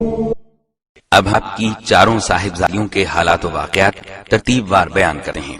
اب آپ کی چاروں صاحبزادیوں کے حالات و واقعات ترتیب وار بیان کرتے ہیں۔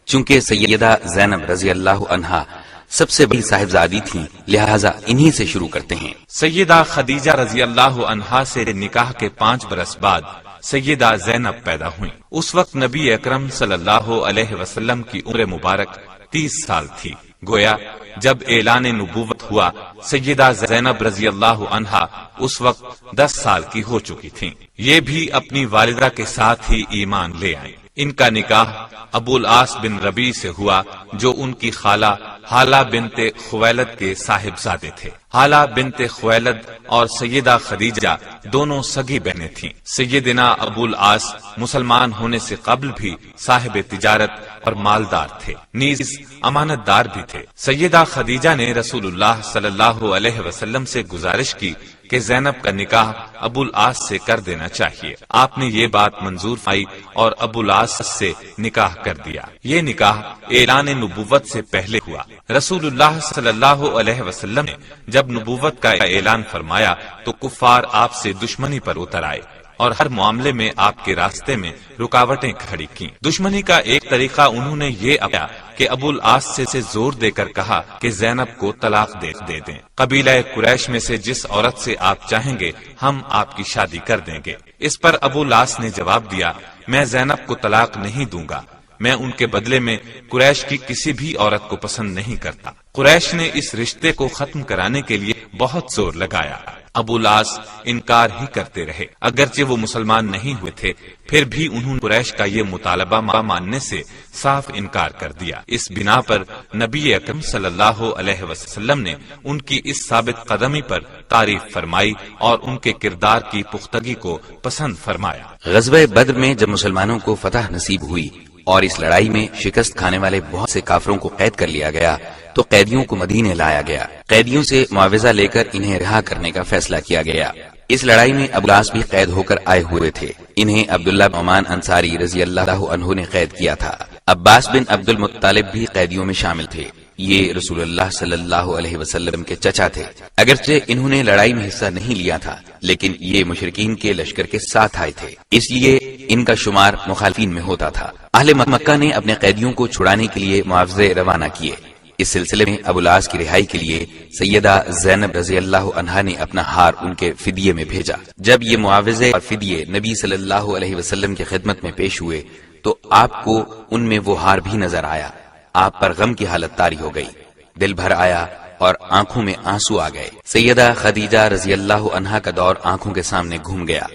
چونکہ سیدہ زینب رضی اللہ عنہا سب سے بڑی صاحبزادی تھیں، لہٰذا انہی سے شروع کرتے ہیں۔ سیدہ خدیجہ رضی اللہ عنہا سے نکاح کے 5 برس بعد سیدہ زینب پیدا ہوئیں۔ اس وقت نبی اکرم صلی اللہ علیہ وسلم کی عمر مبارک 30 سال تھی۔ گویا جب اعلان نبوت ہوا، سیدہ زینب رضی اللہ عنہا اس وقت 10 سال کی ہو چکی تھیں۔ یہ بھی اپنی والدہ کے ساتھ ہی ایمان لے آئیں۔ ان کا نکاح ابو العاص بن ربیع سے ہوا، جو ان کی خالہ حالہ بنت خویلد کے صاحبزادے تھے۔ حالہ بنت خویلد اور سیدہ خدیجہ دونوں سگی بہنیں تھیں۔ سیدنا ابو العاص مسلمان ہونے سے قبل بھی صاحب تجارت اور مالدار تھے، نیز امانت دار بھی تھے۔ سیدہ خدیجہ نے رسول اللہ صلی اللہ علیہ وسلم سے گزارش کی کہ زینب کا نکاح ابو العاص سے کر دینا چاہیے۔ آپ نے یہ بات منظور فرمائی اور ابو العاص سے نکاح کر دیا۔ یہ نکاح اعلان نبوت سے پہلے ہوا۔ رسول اللہ صلی اللہ علیہ وسلم نے جب نبوت کا اعلان فرمایا تو کفار آپ سے دشمنی پر اتر آئے اور ہر معاملے میں آپ کے راستے میں رکاوٹیں کھڑی کیں۔ دشمنی کا ایک طریقہ انہوں نے یہ اپنایا کہ ابو العاص سے زور دے کر کہا کہ زینب کو طلاق دے دیں۔ قبیلہ قریش میں سے جس عورت سے آپ چاہیں گے ہم آپ کی شادی کر دیں گے۔ اس پر ابو العاص نے جواب دیا، میں زینب کو طلاق نہیں دوں گا، میں ان کے بدلے میں قریش کی کسی بھی عورت کو پسند نہیں کرتا۔ قریش نے اس رشتے کو ختم کرانے کے لیے بہت زور لگایا۔ ابو العاص انکار ہی کرتے رہے، اگرچہ وہ مسلمان نہیں ہوئے تھے، پھر بھی انہوں نے قریش کا یہ مطالبہ ماننے سے صاف انکار کر دیا۔ اس بنا پر نبی اکرم صلی اللہ علیہ وسلم نے ان کی اس ثابت قدمی پر تعریف فرمائی اور ان کے کردار کی پختگی کو پسند فرمایا۔ غزوہ بدر میں جب مسلمانوں کو فتح نصیب ہوئی اور اس لڑائی میں شکست کھانے والے بہت سے کافروں کو قید کر لیا گیا تو قیدیوں کو مدینے لایا گیا۔ قیدیوں سے معاوضہ لے کر انہیں رہا کرنے کا فیصلہ کیا گیا۔ اس لڑائی میں ابو العاص بھی قید ہو کر آئے ہوئے تھے۔ انہیں عبداللہ بن عمان انصاری رضی اللہ عنہ نے قید کیا تھا۔ عباس بن عبد المطلب بھی قیدیوں میں شامل تھے۔ یہ رسول اللہ صلی اللہ علیہ وسلم کے چچا تھے۔ اگرچہ انہوں نے لڑائی میں حصہ نہیں لیا تھا، لیکن یہ مشرکین کے لشکر کے ساتھ آئے تھے، اس لیے ان کا شمار مخالفین میں ہوتا تھا۔ اہل مکہ نے اپنے قیدیوں کو چھڑانے کے لیے معاوضے روانہ کیے۔ اس سلسلے میں ابو العاص کی رہائی کے لیے سیدہ زینب رضی اللہ عنہا نے اپنا ہار ان کے فدیے میں بھیجا۔ جب یہ معاوضے اور فدیے نبی صلی اللہ علیہ وسلم کی خدمت میں پیش ہوئے تو آپ کو ان میں وہ ہار بھی نظر آیا۔ آپ پر غم کی حالت طاری ہو گئی، دل بھر آیا اور آنکھوں میں آنسو آ گئے۔ سیدہ خدیجہ رضی اللہ عنہا کا دور آنکھوں کے سامنے گھوم گیا۔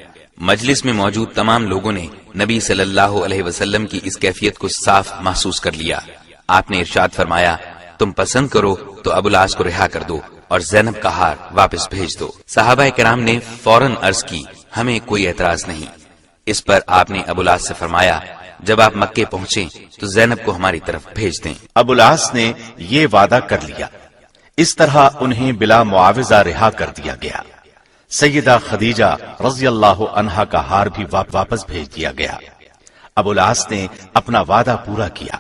مجلس میں موجود تمام لوگوں نے نبی صلی اللہ علیہ وسلم کی اس کیفیت کو صاف محسوس کر لیا۔ آپ نے ارشاد فرمایا، تم پسند کرو تو ابو العاص کو رہا کر دو اور زینب کا ہار واپس بھیج دو۔ صحابہ کرام نے فوراً عرض کی، ہمیں کوئی اعتراض نہیں۔ اس پر آپ نے ابو العاص سے فرمایا، جب آپ مکے پہنچیں تو زینب کو ہماری طرف بھیج دیں۔ ابو العاص نے یہ وعدہ کر لیا۔ اس طرح انہیں بلا معاوضہ رہا کر دیا گیا۔ سیدہ خدیجہ رضی اللہ عنہا کا ہار بھی واپس بھیج دیا گیا۔ ابو العاص نے اپنا وعدہ پورا کیا،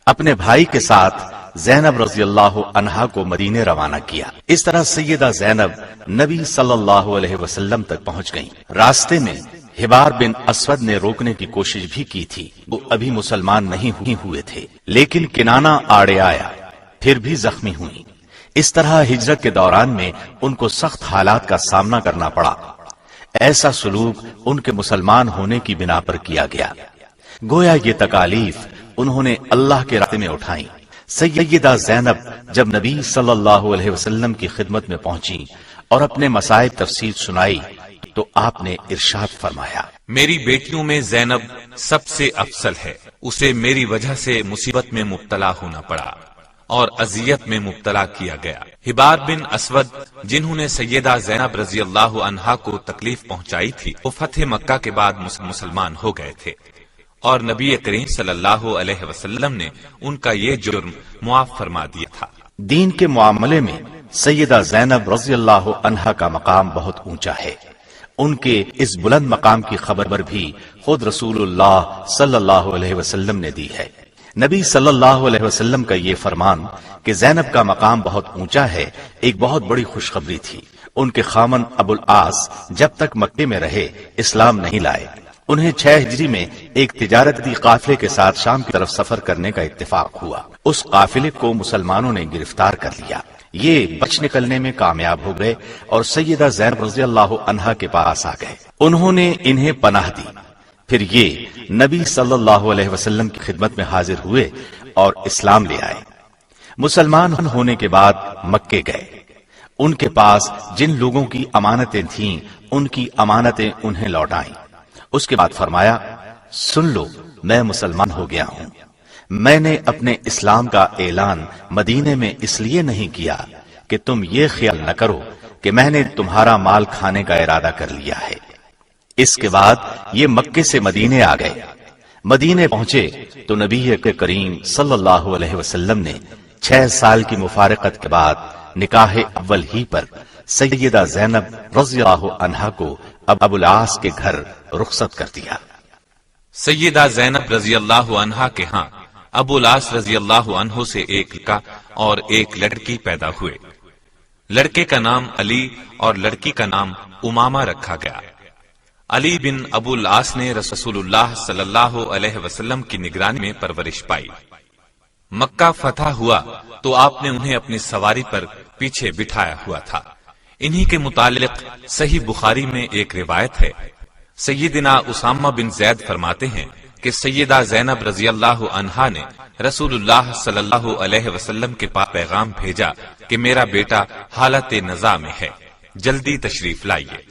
اپنے بھائی کے ساتھ زینب رضی اللہ عنہا کو مدینے روانہ کیا۔ اس طرح سیدہ زینب نبی صلی اللہ علیہ وسلم تک پہنچ گئیں۔ راستے میں حبار بن اسود نے روکنے کی کوشش بھی کی تھی، وہ ابھی مسلمان نہیں ہوئے تھے، لیکن کنانہ آڑے آیا، پھر بھی زخمی ہوئی۔ اس طرح ہجرت کے دوران میں ان کو سخت حالات کا سامنا کرنا پڑا۔ ایسا سلوک ان کے مسلمان ہونے کی بنا پر کیا گیا، گویا یہ تکالیف انہوں نے اللہ کے راستے میں اٹھائیں۔ سیدہ زینب جب نبی صلی اللہ علیہ وسلم کی خدمت میں پہنچی اور اپنے مصائب تفصیل سنائی تو آپ نے ارشاد فرمایا، میری بیٹیوں میں زینب سب سے افضل ہے، اسے میری وجہ سے مصیبت میں مبتلا ہونا پڑا اور اذیت میں مبتلا کیا گیا۔ حبار بن اسود جنہوں نے سیدہ زینب رضی اللہ عنہا کو تکلیف پہنچائی تھی، وہ فتح مکہ کے بعد مسلمان ہو گئے تھے اور نبی کریم صلی اللہ علیہ وسلم نے ان کا یہ جرم معاف فرما دیا تھا۔ دین کے معاملے میں سیدہ زینب رضی اللہ عنہا کا مقام بہت اونچا ہے۔ ان کے اس بلند مقام کی خبر بھی خود رسول اللہ صلی اللہ علیہ وسلم نے دی ہے۔ نبی صلی اللہ علیہ وسلم کا یہ فرمان کہ زینب کا مقام بہت اونچا ہے ایک بہت بڑی خوشخبری تھی۔ ان کے خامن ابو العاص جب تک مکے میں رہے اسلام نہیں لائے۔ انہیں 6 ہجری میں ایک تجارتی قافلے کے ساتھ شام کی طرف سفر کرنے کا اتفاق ہوا۔ اس قافلے کو مسلمانوں نے گرفتار کر لیا۔ یہ بچ نکلنے میں کامیاب ہو گئے اور سیدہ زینب رضی اللہ عنہا کے پاس آ گئے۔ انہوں نے انہیں پناہ دی۔ پھر یہ نبی صلی اللہ علیہ وسلم کی خدمت میں حاضر ہوئے اور اسلام لے آئے۔ مسلمان ہونے کے بعد مکے گئے۔ ان کے پاس جن لوگوں کی امانتیں تھیں ان کی امانتیں انہیں لوٹائیں۔ اس کے بعد فرمایا، سن لو، میں مسلمان ہو گیا ہوں۔ میں نے اپنے اسلام کا اعلان مدینے میں اس لیے نہیں کیا کہ تم یہ خیال نہ کرو کہ میں نے تمہارا مال کھانے کا ارادہ کر لیا ہے۔ اس کے بعد یہ مکے سے مدینے آ گئے۔ مدینے پہنچے تو نبی کریم صلی اللہ علیہ وسلم نے 6 سال کی مفارقت کے بعد نکاح اول ہی پر سیدہ زینب رضی اللہ عنہا کو ابو العاص کے گھر رخصت کر دیا۔ سیدہ زینب رضی اللہ عنہا کے ہاں ابو العاص رضی اللہ عنہ سے ایک لڑکا اور ایک لڑکی پیدا ہوئے۔ لڑکے کا نام علی اور لڑکی کا نام امامہ رکھا گیا۔ علی بن ابو العاص نے رسول اللہ صلی اللہ علیہ وسلم کی نگرانی میں پرورش پائی۔ مکہ فتح ہوا تو آپ نے انہیں اپنی سواری پر پیچھے بٹھایا ہوا تھا۔ انہی کے متعلق صحیح بخاری میں ایک روایت ہے۔ سیدنا اسامہ بن زید فرماتے ہیں کہ سیدہ زینب رضی اللہ عنہا نے رسول اللہ صلی اللہ علیہ وسلم کے پاس پیغام بھیجا کہ میرا بیٹا حالت نزاع میں ہے، جلدی تشریف لائیے۔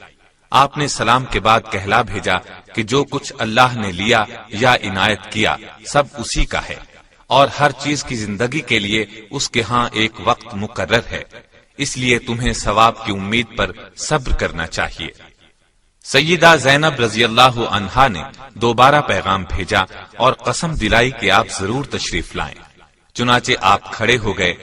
آپ نے سلام کے بعد کہلا بھیجا کہ جو کچھ اللہ نے لیا یا عنایت کیا سب اسی کا ہے، اور ہر چیز کی زندگی کے لیے اس کے ہاں ایک وقت مقرر ہے، اس لیے تمہیں ثواب کی امید پر صبر کرنا چاہیے۔ سیدہ زینب رضی اللہ عنہا نے دوبارہ پیغام بھیجا اور قسم دلائی کہ آپ ضرور تشریف لائیں۔ چنانچہ آپ کھڑے ہو گئے۔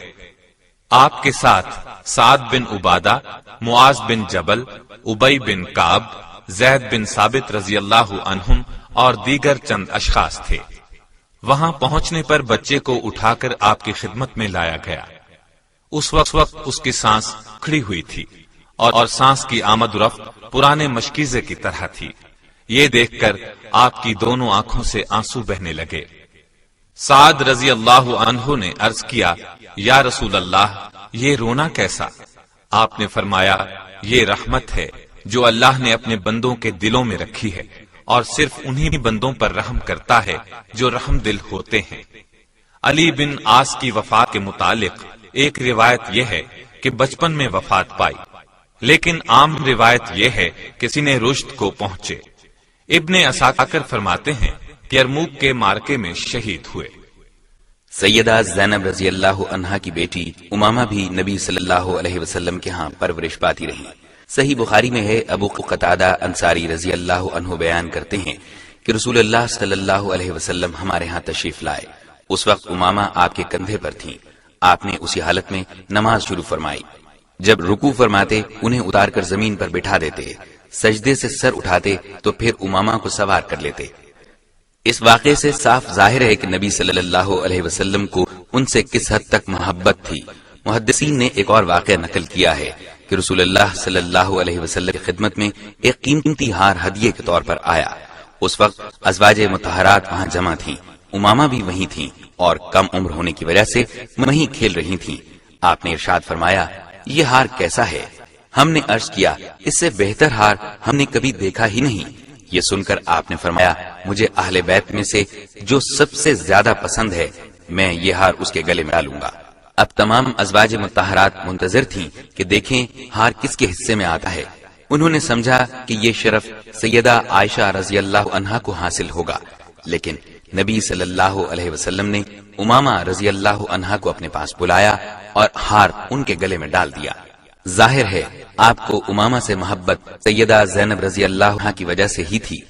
آپ کے ساتھ سعد بن عبادہ، معاذ بن جبل، ابی بن کعب، زید بن ثابت رضی اللہ عنہم اور دیگر چند اشخاص تھے۔ وہاں پہنچنے پر بچے کو اٹھا کر آپ کی خدمت میں لایا گیا۔ اس وقت اس کی سانس کھڑی ہوئی تھی اور سانس کی آمد و رفت پرانے مشکیزے کی طرح تھی۔ یہ دیکھ کر آپ کی دونوں آنکھوں سے آنسو بہنے لگے۔ سعد رضی اللہ عنہ نے عرض کیا، یا رسول اللہ، یہ رونا کیسا؟ آپ نے فرمایا، یہ رحمت ہے جو اللہ نے اپنے بندوں کے دلوں میں رکھی ہے، اور صرف انہی بندوں پر رحم کرتا ہے جو رحم دل ہوتے ہیں۔ علی بن عاص کی وفات کے متعلق ایک روایت یہ ہے کہ بچپن میں وفات پائی، لیکن عام روایت یہ ہے کہ سن رشد کو پہنچے۔ ابن اساکر فرماتے ہیں کہ یرموک کے معرکے میں شہید ہوئے۔ سیدہ زینب رضی اللہ عنہا کی بیٹی امامہ بھی نبی صلی اللہ علیہ وسلم کے ہاں پرورش پاتی رہی۔ صحیح بخاری میں ہے، ابو قتادہ انصاری رضی اللہ عنہ بیان کرتے ہیں کہ رسول اللہ صلی اللہ علیہ وسلم ہمارے ہاں تشریف لائے۔ اس وقت امامہ آپ کے کندھے پر تھیں۔ آپ نے اسی حالت میں نماز شروع فرمائی۔ جب رکوع فرماتے انہیں اتار کر زمین پر بٹھا دیتے، سجدے سے سر اٹھاتے تو پھر امامہ کو سوار کر لیتے۔ اس واقعے سے صاف ظاہر ہے کہ نبی صلی اللہ علیہ وسلم کو ان سے کس حد تک محبت تھی۔ محدثین نے ایک اور واقعہ نقل کیا ہے کہ رسول اللہ صلی اللہ علیہ وسلم کی خدمت میں ایک قیمتی ہار ہدیے کے طور پر آیا۔ اس وقت ازواج مطہرات وہاں جمع تھیں، امامہ بھی وہیں تھیں اور کم عمر ہونے کی وجہ سے وہیں کھیل رہی تھیں۔ آپ نے ارشاد فرمایا، یہ ہار کیسا ہے؟ ہم نے عرض کیا، اس سے بہتر ہار ہم نے کبھی دیکھا ہی نہیں۔ یہ سن کر آپ نے فرمایا، مجھے اہل بیت میں سے جو سب سے زیادہ پسند ہے میں یہ ہار اس کے گلے میں ڈالوں گا۔ اب تمام ازواج مطہرات منتظر تھیں کہ دیکھیں ہار کس کے حصے میں آتا ہے۔ انہوں نے سمجھا کہ یہ شرف سیدہ عائشہ رضی اللہ عنہا کو حاصل ہوگا، لیکن نبی صلی اللہ علیہ وسلم نے امامہ رضی اللہ عنہا کو اپنے پاس بلایا اور ہار ان کے گلے میں ڈال دیا۔ ظاہر ہے آپ کو امامہ سے محبت سیدہ زینب رضی اللہ عنہا کی وجہ سے ہی تھی۔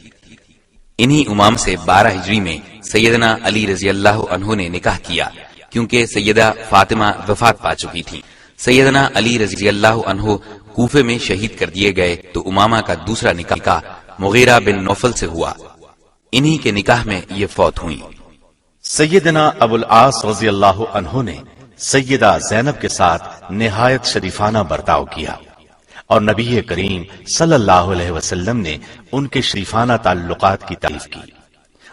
انہی امام سے 12 ہجری میں سیدنا علی رضی اللہ عنہ نے نکاح کیا، کیونکہ سیدہ فاطمہ وفات پا چکی تھی۔ سیدنا علی رضی اللہ عنہ کوفے میں شہید کر دیے گئے تو امامہ کا دوسرا نکاح مغیرہ بن نوفل سے ہوا۔ انہی کے نکاح میں یہ فوت ہوئی۔ سیدنا ابو العاص رضی اللہ عنہ نے سیدہ زینب کے ساتھ نہایت شریفانہ برتاؤ کیا۔ اور نبی کریم صلی اللہ علیہ وسلم نے ان کے شریفانہ تعلقات کی تعریف کی۔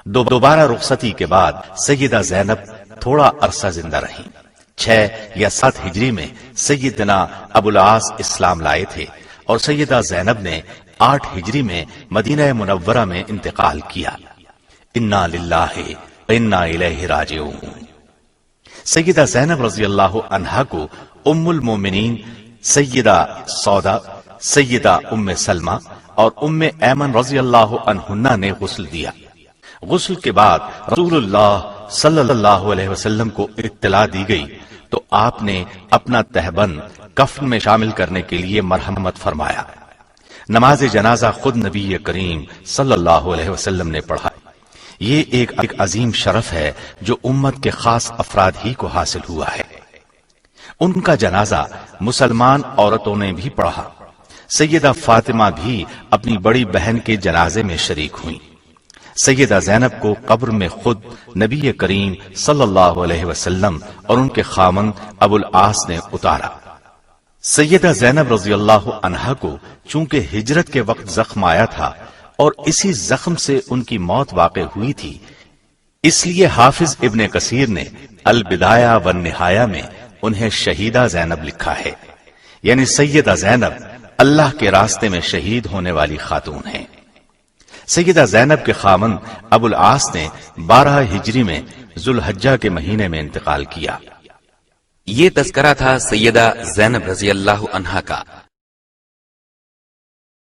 دوبارہ رخصتی کے بعد سیدہ زینب تھوڑا عرصہ زندہ رہیں۔ 6 یا 7 ہجری میں سیدنا ابو العاص اسلام لائے تھے اور سیدہ زینب نے 8 ہجری میں مدینہ منورہ میں انتقال کیا۔ انا للہ و انا الیہ راجعون۔ سیدہ زینب رضی اللہ عنہا کو ام المومنین سیدہ سودا، سیدہ ام سلمہ اور ام ایمن رضی اللہ عنہن نے غسل دیا۔ غسل کے بعد رسول اللہ صلی اللہ علیہ وسلم کو اطلاع دی گئی تو آپ نے اپنا تہبند کفن میں شامل کرنے کے لیے مرحمت فرمایا۔ نماز جنازہ خود نبی کریم صلی اللہ علیہ وسلم نے پڑھا۔ یہ ایک عظیم شرف ہے جو امت کے خاص افراد ہی کو حاصل ہوا ہے۔ ان کا جنازہ مسلمان عورتوں نے بھی پڑھا۔ سیدہ فاطمہ بھی اپنی بڑی بہن کے جنازے میں شریک ہوئیں۔ سیدہ زینب کو قبر میں خود نبی کریم صلی اللہ علیہ وسلم اور ان کے خامند ابو العاص نے اتارا۔ سیدہ زینب رضی اللہ عنہا کو چونکہ ہجرت کے وقت زخم آیا تھا اور اسی زخم سے ان کی موت واقع ہوئی تھی، اس لیے حافظ ابن کثیر نے البدایہ والنہایہ میں انہیں شہیدہ زینب لکھا ہے، یعنی سیدہ زینب اللہ کے راستے میں شہید ہونے والی خاتون ہیں۔ سیدہ زینب کے خامند ابو العاص نے 12 ہجری میں ذوالحجہ کے مہینے میں انتقال کیا۔ یہ تذکرہ تھا سیدہ زینب رضی اللہ عنہا کا۔